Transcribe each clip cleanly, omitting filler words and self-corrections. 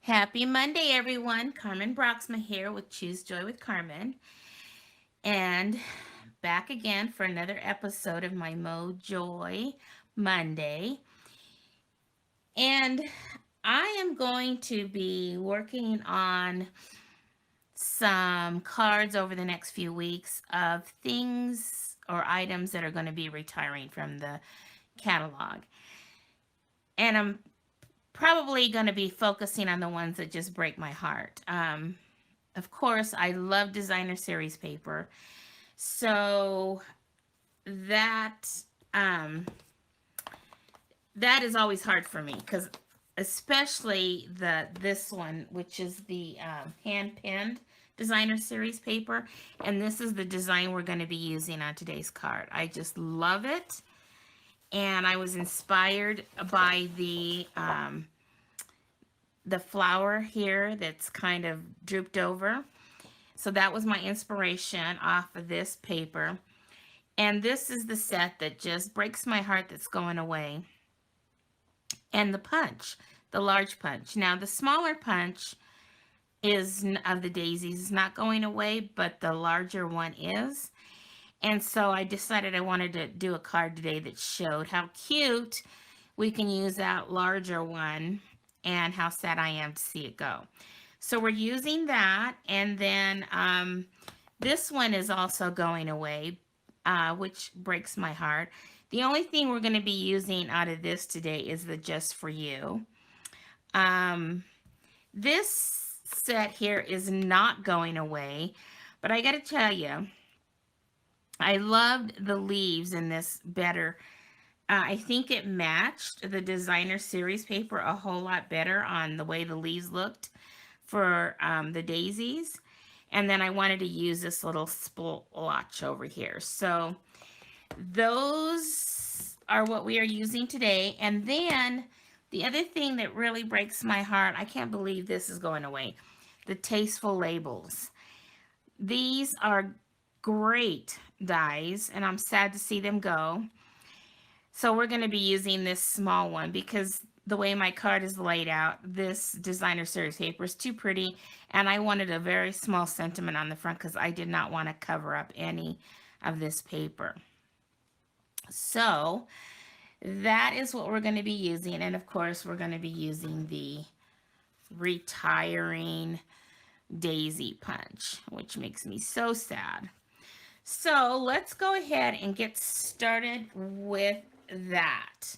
Happy Monday, everyone. Carmen Broxma here with Choose Joy with Carmen. And back again for another episode of my Mo Joy Monday. And I am going to be working on some cards over the next few weeks of things or items that are going to be retiring from the catalog. And I'm probably going to be focusing on the ones that just break my heart. Of course, I love designer series paper. So that um, that is always hard for me because especially this one, which is the hand pinned designer series paper, and this is the design we're going to be using on today's card. I just love it, and I was inspired by the flower here that's kind of drooped over. So that was my inspiration off of this paper. And this is the set that just breaks my heart that's going away. And the punch, the large punch. Now the smaller punch is of the daisies is not going away, but the larger one is. And so I decided I wanted to do a card today that showed how cute we can use that larger one and how sad I am to see it go. So we're using that, and then this one is also going away, which breaks my heart. The only thing we're going to be using out of this today is the Just For You. This set here is not going away, but I got to tell you, I loved the leaves in this better. I think it matched the designer series paper a whole lot better on the way the leaves looked for the daisies. And then I wanted to use this little splotch over here. So those are what we are using today. And then the other thing that really breaks my heart, I can't believe this is going away, the tasteful labels. These are great dies, and I'm sad to see them go. So we're going to be using this small one because the way my card is laid out, this designer series paper is too pretty, and I wanted a very small sentiment on the front because I did not want to cover up any of this paper. So that is what we're going to be using, and of course we're going to be using the retiring daisy punch, which makes me so sad. So let's go ahead and get started with that.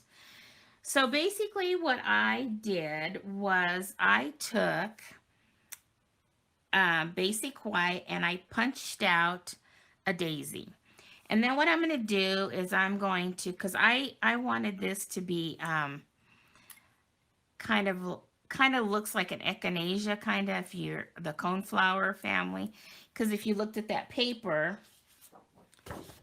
So basically what I did was I took basic white and I punched out a daisy. And then what I'm going to do is I'm going to, because I wanted this to be kind of looks like an echinacea, kind of, if you're the coneflower family. Because if you looked at that paper,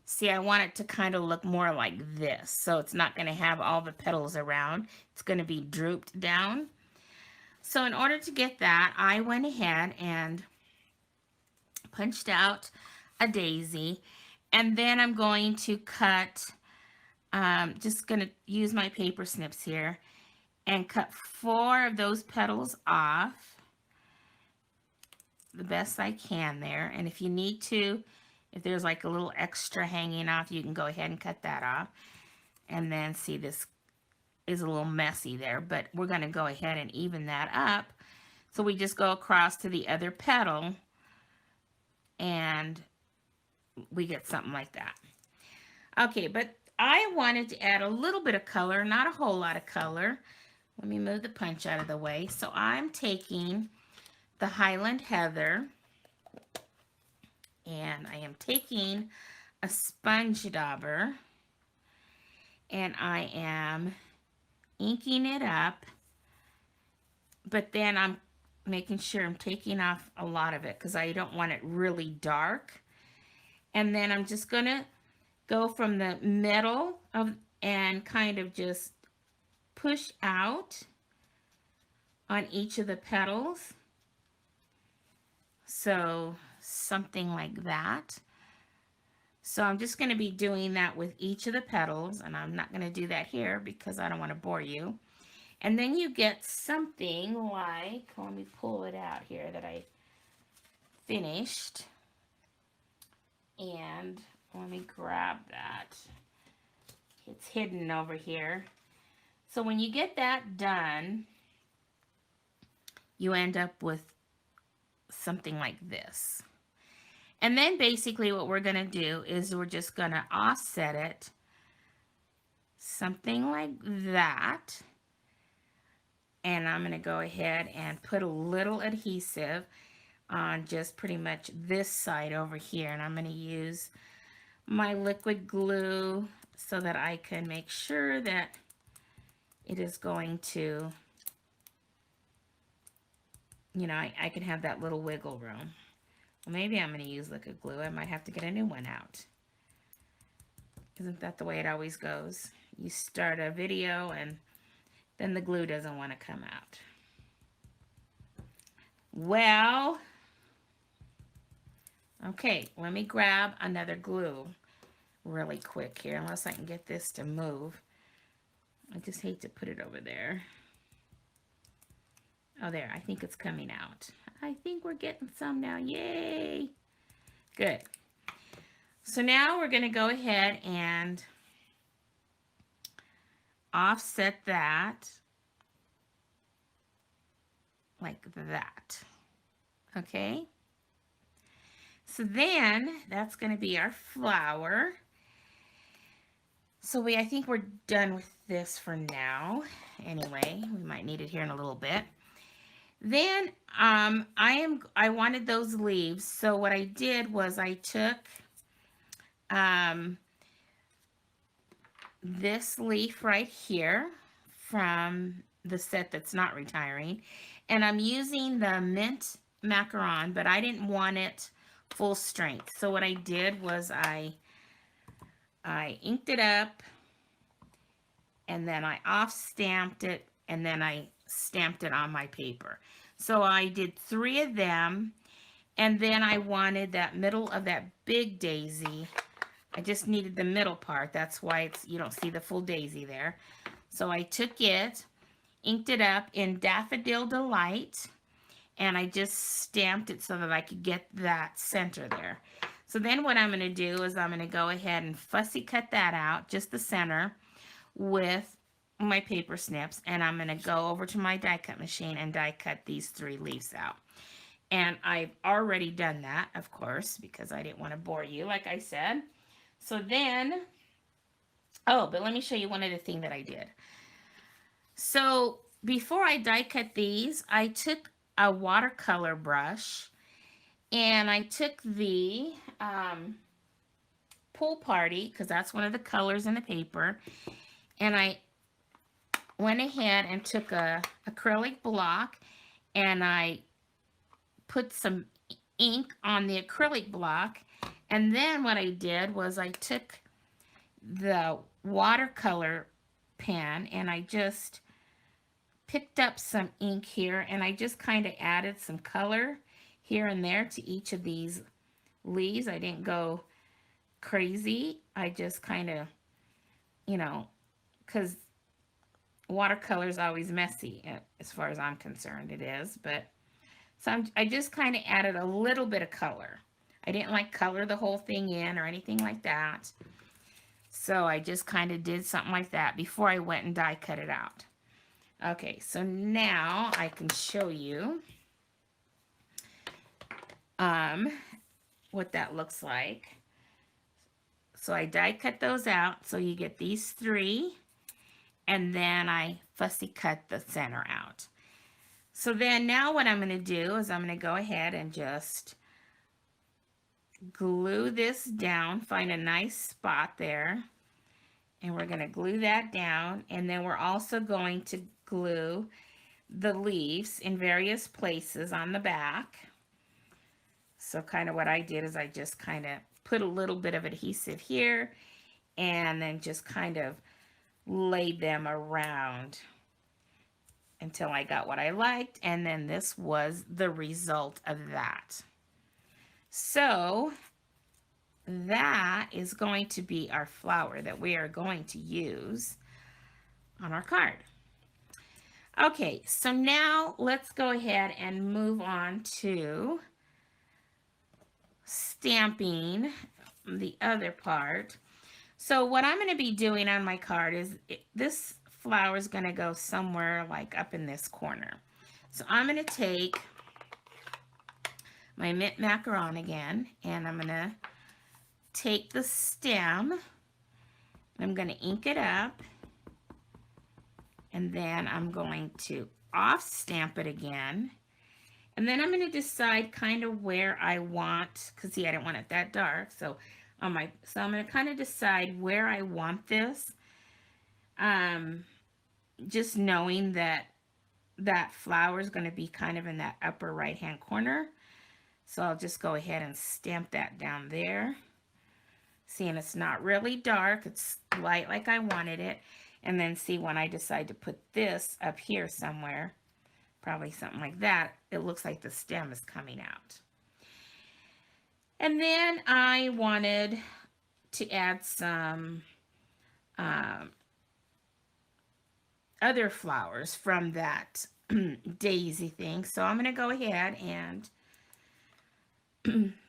see, I want it to kind of look more like this. So it's not going to have all the petals around. It's going to be drooped down. So in order to get that, I went ahead and punched out a daisy. And then I'm going to cut, just going to use my paper snips here and cut 4 of those petals off the best I can there. And if you need to, if there's like a little extra hanging off, you can go ahead and cut that off. And then see, this is a little messy there, but we're going to go ahead and even that up. So we just go across to the other petal and we get something like that. Okay, but I wanted to add a little bit of color, not a whole lot of color. Let me move the punch out of the way. So I'm taking the Highland Heather, and I am taking a sponge dauber, and I am inking it up, but then I'm making sure I'm taking off a lot of it because I don't want it really dark. And then I'm just going to go from the middle of and kind of just push out on each of the petals. So something like that. So I'm just going to be doing that with each of the petals, and I'm not going to do that here because I don't want to bore you. And then you get something like, let me pull it out here that I finished. And let me grab that. It's hidden over here. So when you get that done, you end up with something like this. And then basically what we're going to do is we're just going to offset it something like that. And I'm going to go ahead and put a little adhesive on just pretty much this side over here. And I'm going to use my liquid glue so that I can make sure that it is going to, you know, I can have that little wiggle room. Well, maybe I'm going to use liquid glue. I might have to get a new one out. Isn't that the way it always goes? You start a video and then the glue doesn't want to come out. Well, okay, let me grab another glue really quick here, unless I can get this to move. I just hate to put it over there. Oh, there, I think it's coming out. I think we're getting some now, yay. Good. So now we're gonna go ahead and offset that like that, okay? So then that's gonna be our flower. So I think we're done with this for now. Anyway, we might need it here in a little bit. Then I wanted those leaves. So what I did was I took this leaf right here from the set that's not retiring, and I'm using the mint macaron, but I didn't want it full strength. So what I did was I inked it up, and then I off stamped it, and then I stamped it on my paper. So I did 3 of them, and then I wanted that middle of that big daisy. I just needed the middle part. That's why you don't see the full daisy there. So I took it, inked it up in Daffodil Delight, and I just stamped it so that I could get that center there. So then what I'm going to do is I'm going to go ahead and fussy cut that out, just the center, with my paper snips, and I'm going to go over to my die cut machine and die cut these 3 leaves out. And I've already done that, of course, because I didn't want to bore you, like I said. So then, oh, but let me show you one other thing that I did. So before I die cut these, I took a watercolor brush and I took the Pool Party, because that's one of the colors in the paper, and I went ahead and took a acrylic block and I put some ink on the acrylic block. And then what I did was I took the watercolor pen and I just picked up some ink here, and I just kind of added some color here and there to each of these leaves. I didn't go crazy. I just kind of, you know, because watercolor is always messy as far as I'm concerned. It is, but so I just kind of added a little bit of color. I didn't like color the whole thing in or anything like that. So I just kind of did something like that before I went and die cut it out. Okay, so now I can show you what that looks like. So I die cut those out, so you get these 3, and then I fussy cut the center out. So then now what I'm going to do is I'm going to go ahead and just glue this down, find a nice spot there, and we're going to glue that down, and then we're also going to glue the leaves in various places on the back. So kind of what I did is I just kind of put a little bit of adhesive here and then just kind of laid them around until I got what I liked, and then this was the result of that. So that is going to be our flower that we are going to use on our card. Okay, so now let's go ahead and move on to stamping the other part. So what I'm going to be doing on my card is this flower is going to go somewhere like up in this corner. So I'm going to take my mint macaron again, and I'm going to take the stem, and I'm going to ink it up, and then I'm going to off stamp it again. And then I'm going to decide kind of where I want, because see, I don't want it that dark. So I'm going to kind of decide where I want this. Just knowing that that flower is going to be kind of in that upper right hand corner. So I'll just go ahead and stamp that down there. Seeing it's not really dark, it's light like I wanted it. And then see, when I decide to put this up here somewhere, probably something like that, it looks like the stem is coming out. And then I wanted to add some other flowers from that daisy thing. So I'm going to go ahead and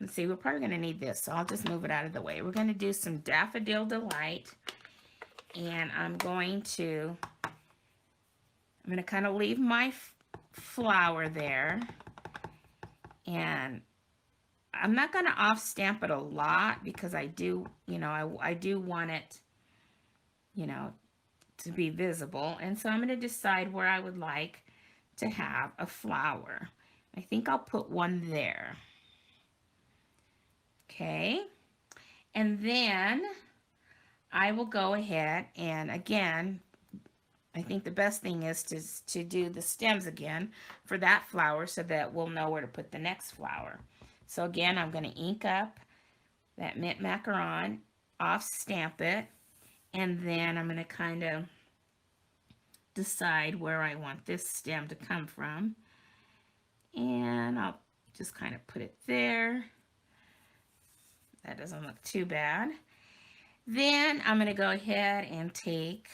let's see, we're probably going to need this, so I'll just move it out of the way. We're going to do some Daffodil Delight, and I'm going to kind of leave my flower there, and I'm not going to off stamp it a lot because I do, I do want it, to be visible. And so I'm going to decide where I would like to have a flower. I think I'll put one there. Okay. And then I will go ahead and again, I think the best thing is to do the stems again for that flower so that we'll know where to put the next flower. So again, I'm going to ink up that mint macaron, off stamp it, and then I'm going to kind of decide where I want this stem to come from. And I'll just kind of put it there. That doesn't look too bad. Then I'm going to go ahead and take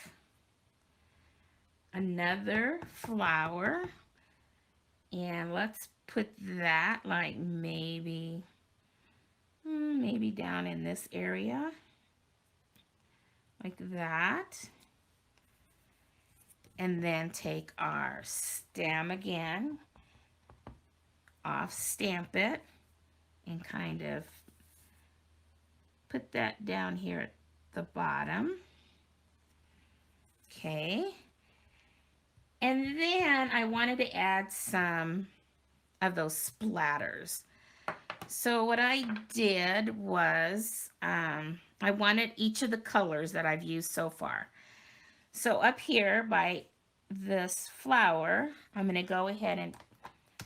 another flower, and let's put that like maybe down in this area like that. And then take our stem again, off stamp it, and kind of put that down here at the bottom. Okay. And then I wanted to add some of those splatters. So what I did was I wanted each of the colors that I've used so far. So up here by this flower, I'm going to go ahead and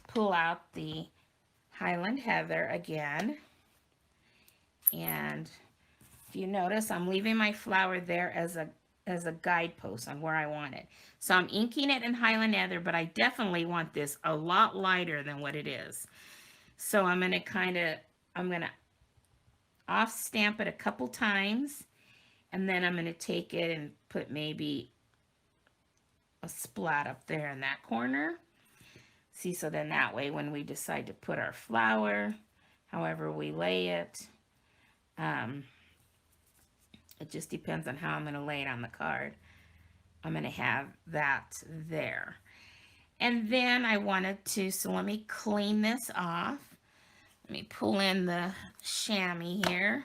pull out the Highland Heather again. And if you notice, I'm leaving my flower there as a guidepost on where I want it. So I'm inking it in Highland Heather, but I definitely want this a lot lighter than what it is. So I'm going to off stamp it a couple times, and then I'm going to take it and put maybe a splat up there in that corner. See, so then that way when we decide to put our flower, however we lay it, it just depends on how I'm going to lay it on the card. I'm going to have that there. And then I wanted to, so let me clean this off. Let me pull in the chamois here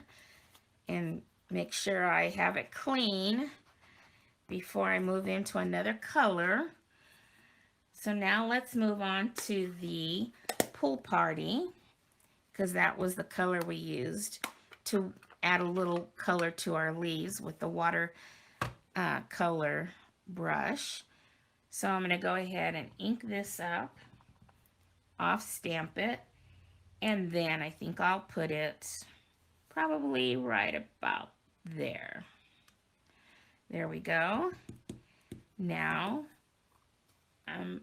and make sure I have it clean before I move into another color. So now let's move on to the Pool Party, because that was the color we used to add a little color to our leaves with the water color brush. So I'm going to go ahead and ink this up, off stamp it, and then I think I'll put it probably right about there. There we go. Now I'm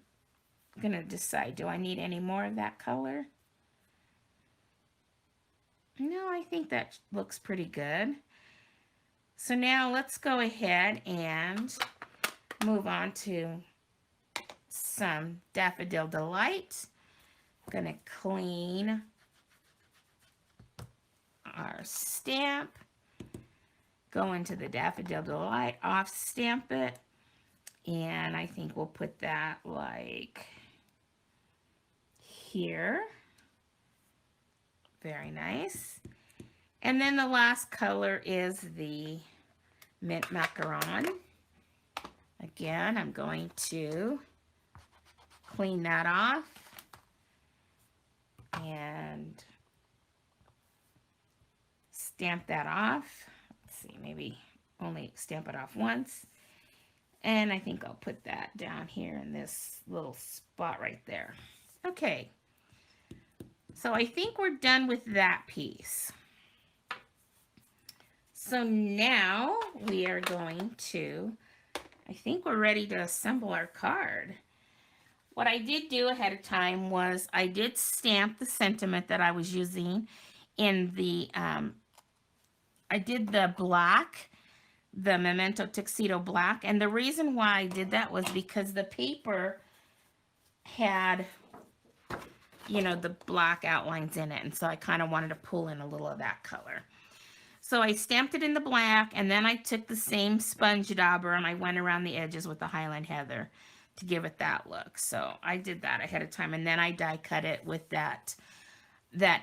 going to decide, do I need any more of that color? No, I think that looks pretty good. So now let's go ahead and move on to some Daffodil Delight. Gonna clean our stamp. Go into the Daffodil Delight, off stamp it. And I think we'll put that like here. Very nice. And then the last color is the mint macaron. Again, I'm going to clean that off and stamp that off. Let's see, maybe only stamp it off once. And I think I'll put that down here in this little spot right there. Okay, so I think we're done with that piece. So now we are going to, I think we're ready to assemble our card. What I did do ahead of time was I did stamp the sentiment that I was using in the, I did the black, the Memento Tuxedo black. And the reason why I did that was because the paper had, you know, the black outlines in it. And so I kind of wanted to pull in a little of that color. So I stamped it in the black, and then I took the same sponge dauber and I went around the edges with the Highland Heather to give it that look. So I did that ahead of time, and then I die cut it with that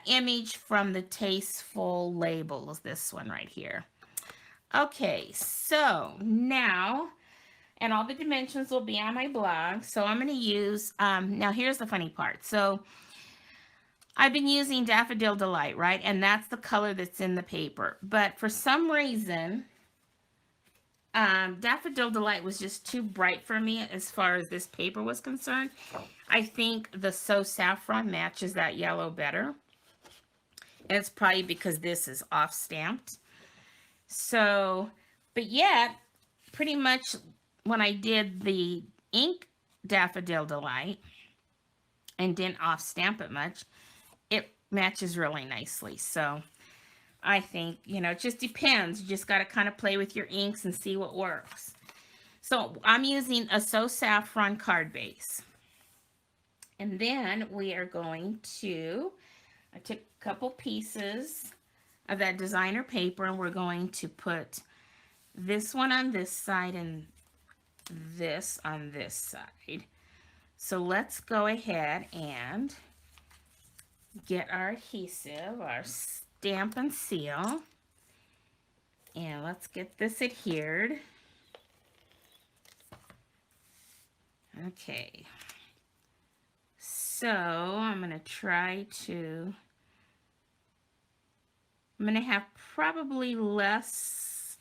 image from the Tasteful Labels, this one right here. Okay, so now, and all the dimensions will be on my blog. So I'm going to use, now here's the funny part. So I've been using Daffodil Delight, right? And that's the color that's in the paper. But for some reason, Daffodil Delight was just too bright for me as far as this paper was concerned. I think the So Saffron matches that yellow better. And it's probably because this is off stamped. So, but yet, pretty much when I did the ink Daffodil Delight and didn't off stamp it much, it matches really nicely. So I think, you know, it just depends. You just got to kind of play with your inks and see what works. So I'm using a So Saffron card base. And then we are going to, I took a couple pieces of that designer paper, and we're going to put this one on this side and this on this side. So let's go ahead and get our adhesive, our stamp and seal, and let's get this adhered. Okay, so I'm going to try to, I'm going to have probably less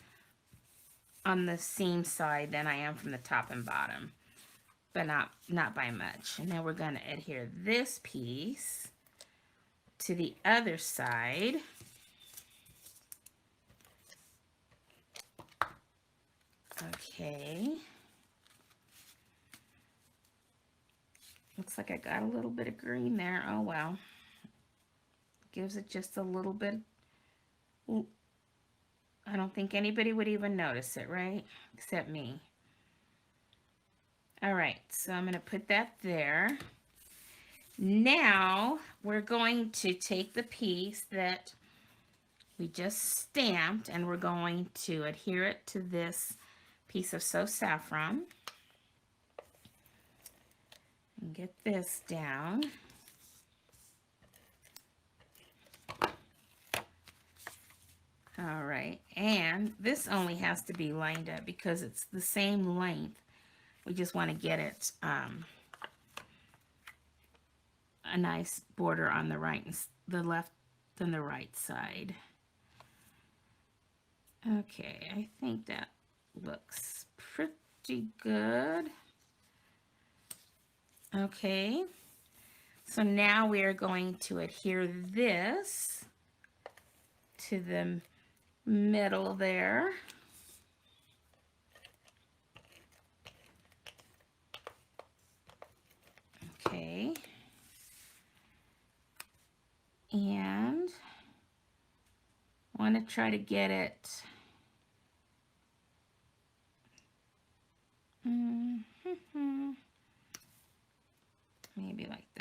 on the seam side than I am from the top and bottom, but not by much. And then we're going to adhere this piece to the other side. Okay. Looks like I got a little bit of green there. Oh well. Gives it just a little bit. I don't think anybody would even notice it, right? Except me. All right, so I'm going to put that there. Now we're going to take the piece that we just stamped, and we're going to adhere it to this piece of So Saffron. And get this down. All right, and this only has to be lined up because it's the same length. We just want to get it a nice border on the right, the left and the right side. Okay, I think that looks pretty good. Okay, so now we are going to adhere this to the middle there. Okay. And I want to try to get it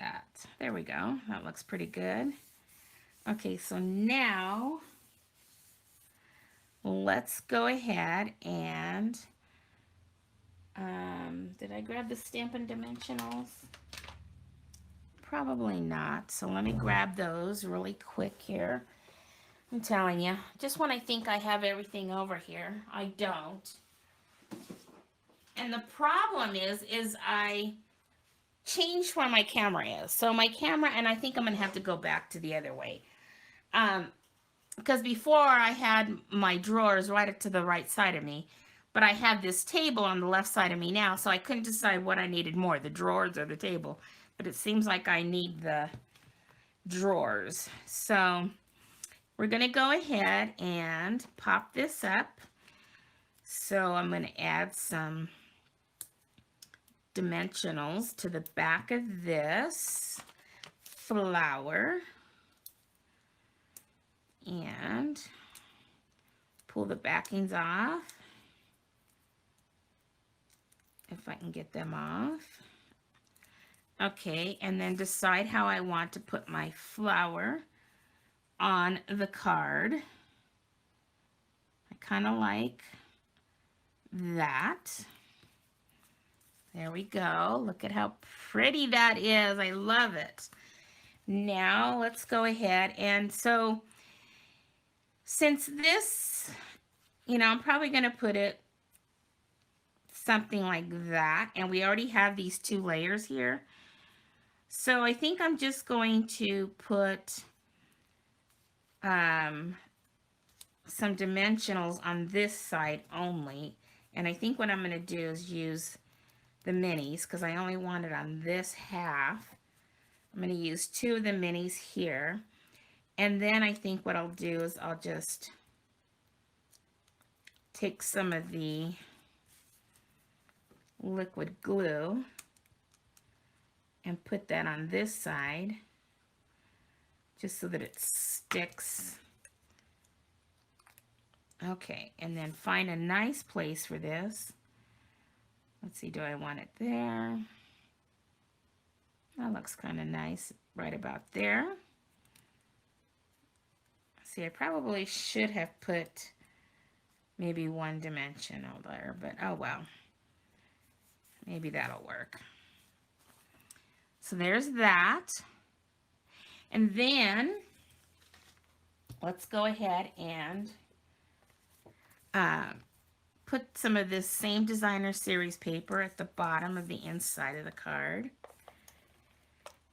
that. There we go. That looks pretty good. Okay, so now let's go ahead and, did I grab the Stampin' Dimensionals? Probably not. So let me grab those really quick here. I'm telling you, just when I think I have everything over here, I don't. And the problem is I changed where my camera is. So my camera, and I think I'm going to have to go back to the other way. Because before I had my drawers right up to the right side of me, but I have this table on the left side of me now, so I couldn't decide what I needed more, the drawers or the table. But it seems like I need the drawers. So we're going to go ahead and pop this up. So I'm going to add some dimensionals to the back of this flower and pull the backings off if I can get them off. Okay, and then decide how I want to put my flower on the card. I kind of like that. There we go. Look at how pretty that is. I love it. Now let's go ahead, and so since this, you know, I'm probably going to put it something like that, and we already have these 2 layers here. So I think I'm just going to put some dimensionals on this side only. And I think what I'm going to do is use the minis because I only want it on this half. I'm going to use 2 of the minis here. And then I think what I'll do is I'll just take some of the liquid glue and put that on this side just so that it sticks. Okay, and then find a nice place for this. Let's see, do I want it there? That looks kind of nice right about there. See, I probably should have put maybe 1 dimensional there, but oh well. Maybe that'll work. So there's that. And then let's go ahead and put some of this same designer series paper at the bottom of the inside of the card.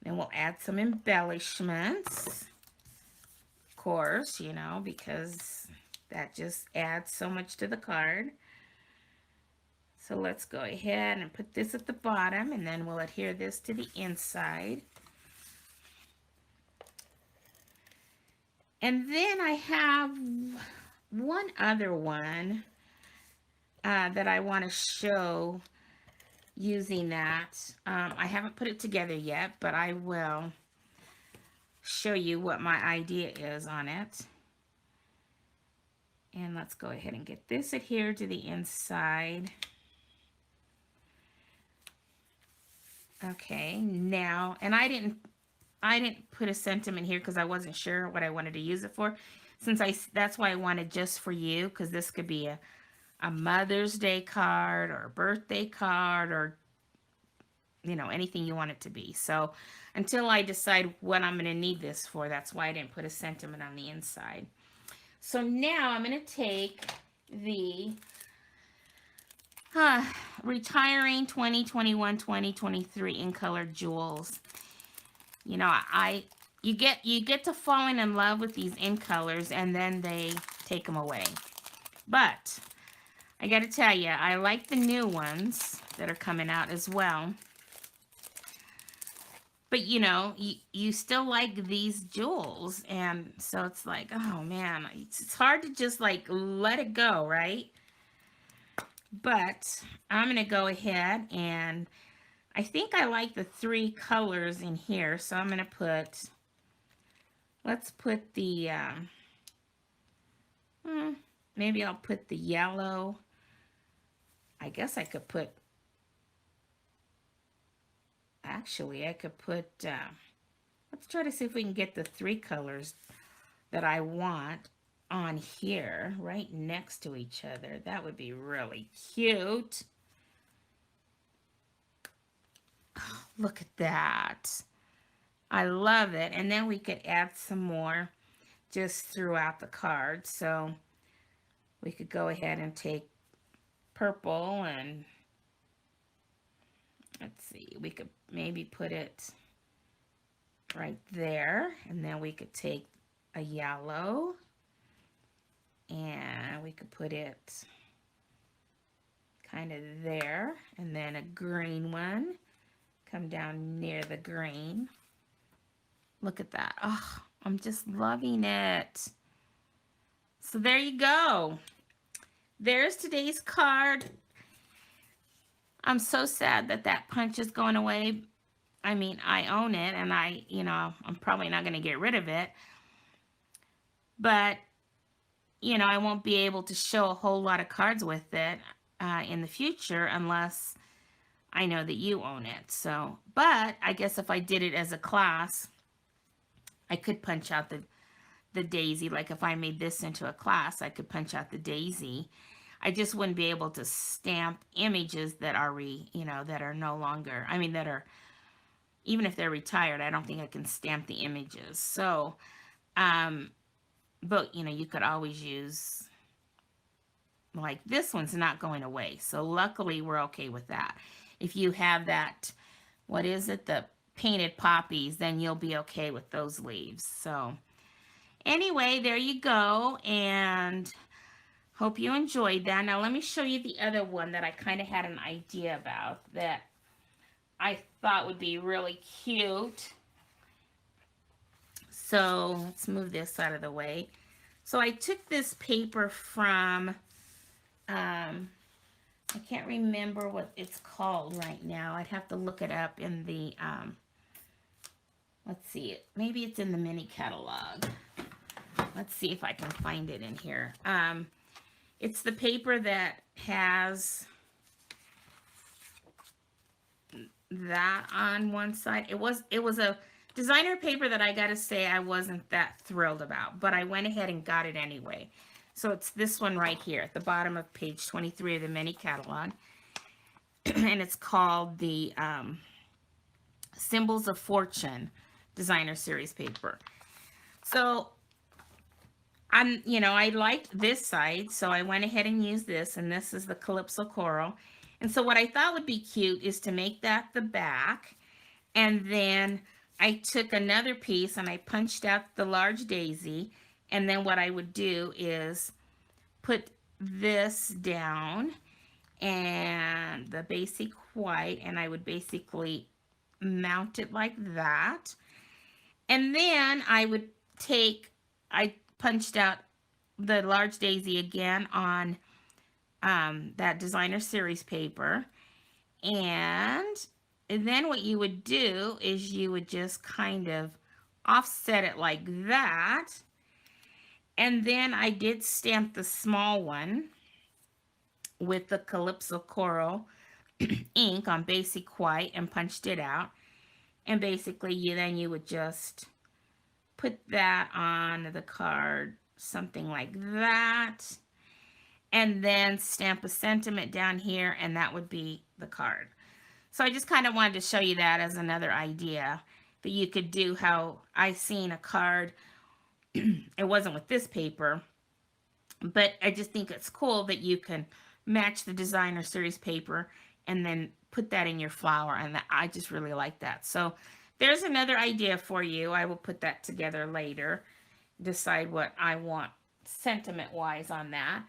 Then we'll add some embellishments. Of course, you know, because that just adds so much to the card. So let's go ahead and put this at the bottom, and then we'll adhere this to the inside. And then I have one other one that I want to show using that. I haven't put it together yet, but I will show you what my idea is on it. And let's go ahead and get this adhered to the inside. Okay, now, and I didn't put a sentiment here because I wasn't sure what I wanted to use it for. That's why I wanted just for you, because this could be a Mother's Day card or a birthday card or, you know, anything you want it to be. So until I decide what I'm going to need this for, that's why I didn't put a sentiment on the inside. So now I'm going to take the Retiring 2021-2023 in color jewels. You know, you get to falling in love with these in colors, and then they take them away. But I got to tell you, I like the new ones that are coming out as well. But you know, you still like these jewels, and so it's like, oh man, it's hard to just like let it go, right? But I'm going to go ahead, and I think I like the 3 colors in here. So I'm going to put, let's put the, maybe I'll put the yellow. I guess I could put Actually, I could put, let's try to see if we can get the three colors that I want on here right next to each other. That would be really cute. Look at that. I love it. And then we could add some more just throughout the card. So we could go ahead and take purple and let's see, we could maybe put it right there. And then we could take a yellow and we could put it kind of there. And then a green one. Come down near the green. Look at that. Oh, I'm just loving it. So there you go. There's today's card. I'm so sad that that punch is going away. I mean, I own it and I'm probably not going to get rid of it. But, I won't be able to show a whole lot of cards with it in the future unless I know that you own it. So, but I guess if I did it as a class, I could punch out the daisy. Like if I made this into a class, I could punch out the daisy. I just wouldn't be able to stamp images that are that are no longer, that are, even if they're retired, I don't think I can stamp the images. So, but you could always use, like this one's not going away. So luckily we're okay with that. If you have that, what is it? The painted poppies, then you'll be okay with those leaves. So anyway, there you go. And hope you enjoyed that. Now let me show you the other one that I kind of had an idea about that I thought would be really cute. So let's move this out of the way. So I took this paper from, I can't remember what it's called right now. I'd have to look it up in the, let's see, maybe it's in the mini catalog. Let's see if I can find it in here. It's the paper that has that on one side. It was a designer paper that I gotta say I wasn't that thrilled about, but I went ahead and got it anyway. So it's this one right here at the bottom of page 23 of the mini catalog. And it's called the Symbols of Fortune designer series paper. So I liked this side, so I went ahead and used this, and this is the Calypso Coral. And so what I thought would be cute is to make that the back, and then I took another piece and I punched out the large daisy, and then what I would do is put this down and the basic white, and I would basically mount it like that. And then I punched out the large daisy again on that designer series paper. And then what you would do is you would just kind of offset it like that. And then I did stamp the small one with the Calypso Coral ink on basic white and punched it out. And basically you would just put that on the card, something like that. And then stamp a sentiment down here, and that would be the card. So I just kind of wanted to show you that as another idea that you could do. How I seen a card, it wasn't with this paper, but I just think it's cool that you can match the designer series paper and then put that in your flower, and I just really like that. So there's another idea for you. I will put that together later, decide what I want sentiment-wise on that.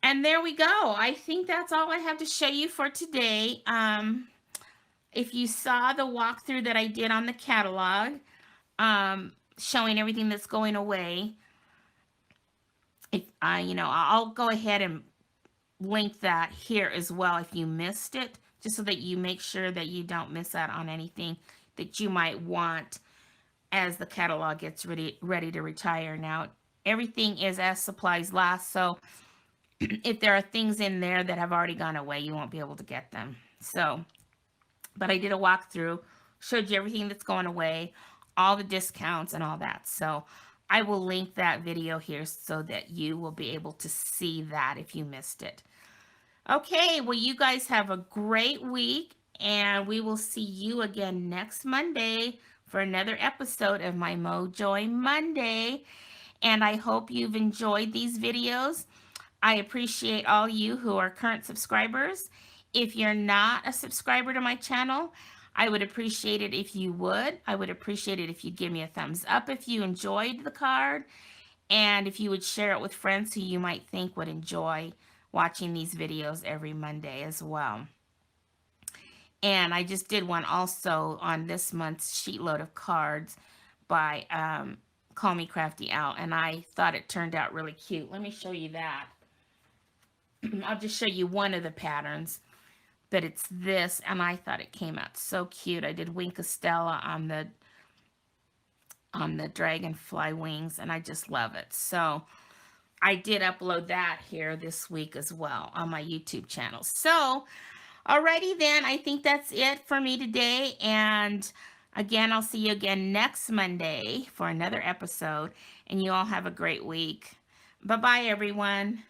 And there we go. I think that's all I have to show you for today. If you saw the walkthrough that I did on the catalog, showing everything that's going away, I'll go ahead and link that here as well if you missed it, just so that you make sure that you don't miss out on anything that you might want as the catalog gets ready to retire. Now, everything is as supplies last, so if there are things in there that have already gone away, you won't be able to get them. So but I did a walkthrough, showed you everything that's going away, all the discounts and all that. So I will link that video here so that you will be able to see that if you missed it. Okay, well, you guys have a great week, and we will see you again next Monday for another episode of my Mojoy Monday. And I hope you've enjoyed these videos. I appreciate all you who are current subscribers. If you're not a subscriber to my channel, I would appreciate it if you would. I would appreciate it if you'd give me a thumbs up if you enjoyed the card, and if you would share it with friends who you might think would enjoy watching these videos every Monday as well. And I just did one also on this month's sheetload of cards by Call Me Crafty Owl, and I thought it turned out really cute. Let me show you that. I'll just show you one of the patterns, but it's this, and I thought it came out so cute. I did Wink of Stella on the dragonfly wings, and I just love it. So I did upload that here this week as well on my YouTube channel. So alrighty then, I think that's it for me today, and again, I'll see you again next Monday for another episode, and you all have a great week. Bye-bye, everyone.